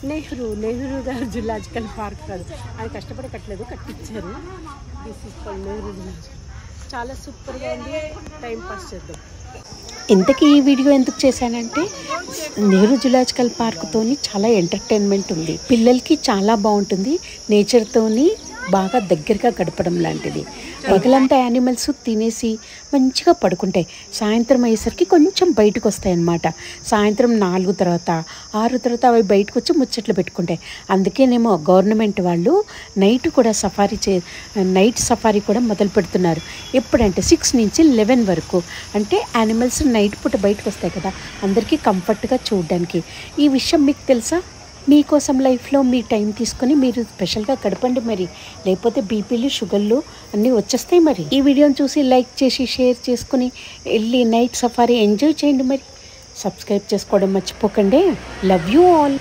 నెహ్రూ గారు zoological park కాదు, ఆయన కష్టపడి కట్టలేదు, కట్టించారు. This is called Nehru zoological. చాలా సూపర్గా ఉంది, టైం పాస్ చేద్దాం. ఇంతకీ ఈ వీడియో ఎందుకు చేశానంటే నెహ్రూ జులాజికల్ పార్క్తోని చాలా ఎంటర్టైన్మెంట్ ఉంది, పిల్లలకి చాలా బాగుంటుంది, నేచర్తోని బాగా దగ్గరగా గడపడం లాంటిది. పగలంతా యానిమల్స్ తినేసి మంచిగా పడుకుంటాయి, సాయంత్రం అయ్యేసరికి కొంచెం బయటకు వస్తాయి అన్నమాట. సాయంత్రం 4 తర్వాత 6 తర్వాత అవి బయటకు వచ్చి ముచ్చట్లు పెట్టుకుంటాయి. అందుకేనేమో గవర్నమెంట్ వాళ్ళు నైట్ సఫారీ కూడా మొదలు పెడుతున్నారు. ఎప్పుడంటే 6 నుంచి 11 వరకు, అంటే యానిమల్స్ నైట్ పూట బయటకు వస్తాయి కదా, అందరికీ కంఫర్ట్గా చూడడానికి. ఈ విషయం మీకు తెలుసా? మీకోసం లైఫ్లో మీ టైం తీసుకొని మీరు స్పెషల్గా గడపండి మరి, లేకపోతే బీపీలు షుగర్లు అన్నీ వచ్చేస్తాయి. మరి ఈ వీడియోని చూసి లైక్ చేసి షేర్ చేసుకుని వెళ్ళి నైట్ సఫారీ ఎంజాయ్ చేయండి. మరి సబ్స్క్రైబ్ చేసుకోవడం మర్చిపోకండి. Love you all.